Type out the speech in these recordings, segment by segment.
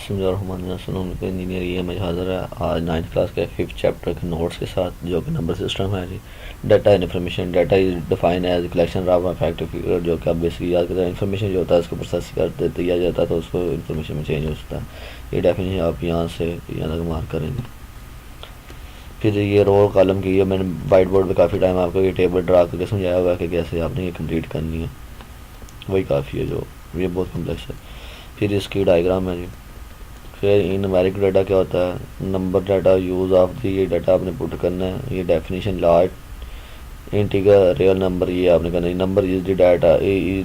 बिस्मिल्लाहिर्रहमानिर्रहीम। इंजीनियर ये मैं हाज़िर है आज 9th क्लास के 5th चैप्टर के नोट्स के साथ, जो कि नंबर सिस्टम है जी। Data information, data is define as collection of fact figure, जो कि आप बेसिकली याद करते हैं। इन्फॉर्मेशन जो होता है उसको प्रोसेस कर दिया जाता है तो उसको इन्फॉर्मेशन में चेंज हो सकता है। ये डेफिनेशन आप यहाँ से यहाँ तक मार्क करेंगे। फिर ये रो कॉलम की, ये मैंने वाइट बोर्ड पे काफ़ी टाइम आपको ये टेबल ड्रा करके समझाया हुआ है कि कैसे आपने ये कंप्लीट करनी है, वही काफ़ी है, जो ये बहुत कम्प्लेक्स है। फिर इसकी डायग्राम है जी। फिर इन न्यूमेरिक डाटा क्या होता है, number data, use of the, ये डाटा आपने पुट करना है। ये definition large integer real number, ये आपने करना है। Number is the data,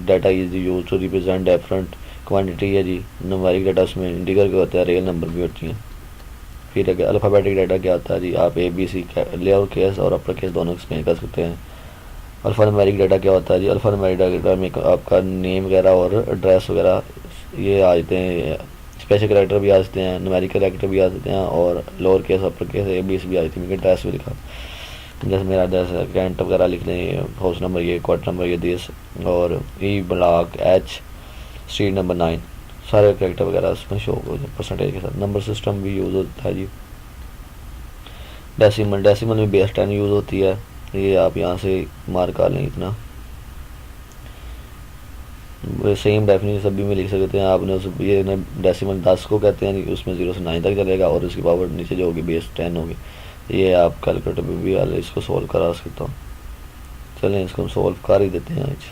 data is use to represent different quantity है जी। न्यूमेरिक डाटा उसमें इंटीगर के होते हैं, रियल नंबर भी होती हैं। फिर अल्फ़ाबेटिक डाटा क्या होता है जी, आप A B C lower case और अपर केस दोनों एक्सप्लेन कर सकते हैं। अल्फ़ा न्यूमेरिक डाटा क्या होता है जी, अल्फ़ा न्यूमेरिक डाटा में आपका नेम वगैरह और एड्रेस वगैरह ये आ जाते हैं। स्पेशल कैरेक्टर भी आ सकते हैं, न्यूमेरिक कैरेक्टर भी आ सकते हैं, और lower case upper case A B C भी आ जाती है। मेरे एड्रेस भी लिखा, जैसे मेरा एड्रेस है, कैंट वगैरह लिख लें, हाउस नंबर ये, क्वार्टर नंबर ये, दिस, और E block H, street number 9, सारे कैरेक्टर वगैरह उसमें शो हो जाए परसेंटेज के साथ। नंबर सिस्टम भी यूज़ होता है जी। डेसिमल, डेसिमल में बेस 10 यूज़ होती है, ये आप यहाँ से मार्क कर लें इतना। सेम डेफिनेशन सभी में लिख सकते हैं आपने। उस ये डेसिमल 10 को कहते हैं, उसमें 0 से 9 तक चलेगा, और उसकी पावर नीचे जो होगी बेस 10 होगी। ये आप कैलकुलेटर पे भी इसको सॉल्व करा सकता हूँ। चलें इसको हम सॉल्व कर ही देते हैं आज।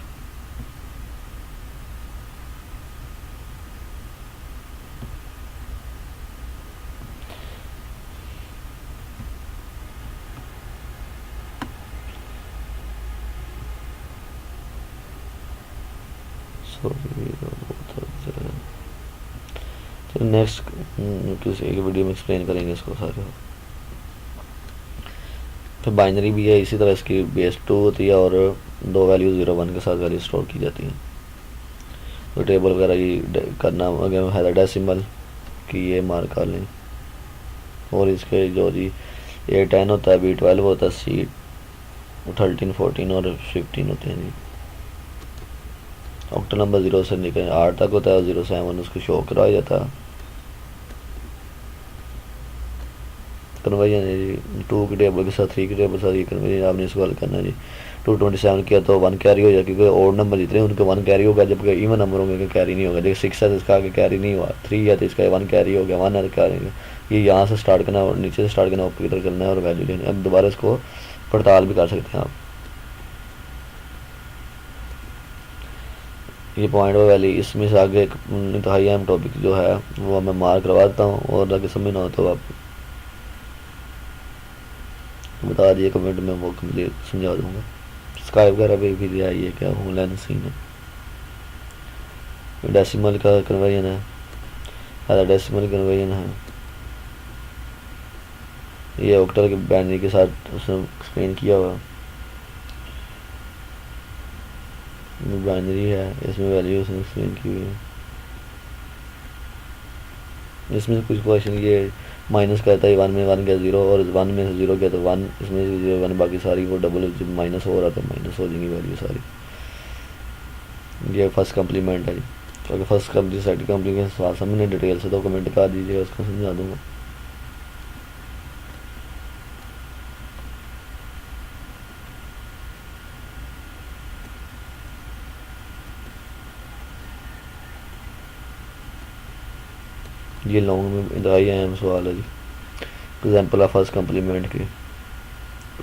तो नेक्स्ट किसी एक वीडियो में एक्सप्लेन करेंगे इसको सारे। फिर बाइनरी भी है, इसी तरह इसकी बेस 2 होती है और दो वैल्यू 0 1 के साथ वैल्यू स्टोर की जाती है। तो टेबल वगैरह ये करना अगर है डेसिमल की, ये मार्क कर लें। और इसके जो जी ए 10 होता है, बी 12 होता है, सी 13 14 और 15 होते हैं जी। ऑक्टल नंबर 0 से निकल 8 तक होता है, 0 से 7 उसको शो कराया जाता है। कन्वर्जन है जी, 2 के टेबल के साथ 3 के टेबल के साथ ये कन्वर्जन आपने इसको हल करना है जी। 227 किया तो 1 कैरी हो जाए, क्योंकि ओड नंबर जितने उनके 1 कैरी होगा, जबकि इवन नंबर होंगे कैरी नहीं होगा। जैसे 6 है तो इसका आगे कैरी नहीं हुआ, 3 है तो इसका 1 कैरी हो गया, 1 है तो कैरी। ये यहाँ से स्टार्ट करना और नीचे से स्टार्ट करना, ऊपर की तरफ करना है और वैल्यू लेनी है। अब दोबारा इसको पड़ताल भी कर सकते हैं आप। ये पॉइंट और वैल्यू, इसमें से आगे एक इंतहाई अहम टॉपिक जो है वो मैं मार्क करवा देता हूँ, और अगर समझ ना हो तो आप बता दिए कमेंट में, वो कम्प्लीट समझा दूंगा। स्काई वगैरह भी दिया, ये क्या होमलैंड सीन है। डेसिमल का कन्वर्जन है, डेसिमल कन्वर्जन है। ये ऑक्टल के बाइनरी के साथ उसने एक्सप्लेन किया हुआ। बाइनरी है, इसमें वैल्यू उसने एक्सप्लेन की हुई है। इसमें से कुछ क्वेश्चन ये माइनस करता है, 1 में 1 गया 0, और 1 में से 0 गया तो 1, इसमें से 0 1, बाकी सारी वो डबल जब माइनस हो रहा तो माइनस हो जाएंगी वैल्यू सारी। ये फर्स्ट कम्प्लीमेंट है जी। तो अगर फर्स्ट कम्प्लीट सेकंड कम्प्लीमेंट सवाल समझने डिटेल से तो कमेंट कर दीजिएगा, उसको समझा दूँगा। ये लॉन्ग में इंतहाई अहम सवाल है जी। एग्जाम्पल ऑफ फर्स्ट कम्प्लीमेंट की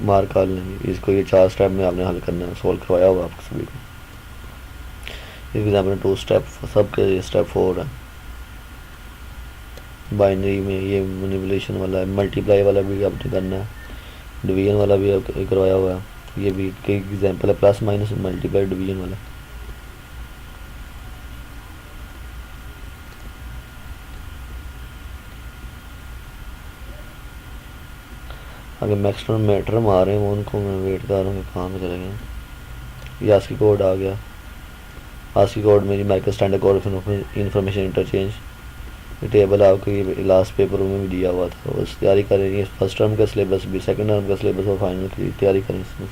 मार्क कर लेंगे इसको। ये 4 स्टेप में आपने हल करना है, सॉल्व करवाया हुआ आपको सभी को। एग्जाम्पल 2 स्टेप, सबके स्टेप 4 है। बाइनरी में ये मैनिपुलेशन वाला है, मल्टीप्लाई वाला भी आपने करना है, डिवीजन वाला भी करवाया हुआ है। ये भी कई एग्जाम्पल है, प्लस माइनस मल्टीप्लाई डिवीजन वाला। अगर मैक्सिमम मैटर आ रहे हैं उनको मैं वेट कर रहा हूँ कि कहाँ पे चले गए। ये आस्की कोड आ गया। आस्की कोड में American standard code of information interchange, ये टेबल आपको ये लास्ट पेपर में भी दिया हुआ था, बस तैयारी करें। फर्स्ट टर्म का सिलेबस भी, सेकंड टर्म का सिलेबस और फाइनल की तैयारी करें इसमें।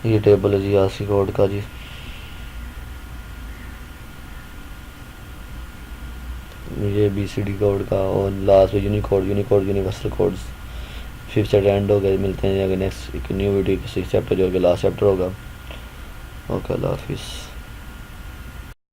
ये टेबल है जी आस्की कोड का जी। ये BCD कोड का, और लास्ट में Unicode universal codes. 5th chapter and हो गया। मिलते हैं अगर नेक्स्ट एक न्यू वीडियो 6th चैप्टर जो कि लास्ट चैप्टर होगा। ओके, अल्लाह हाफिज़।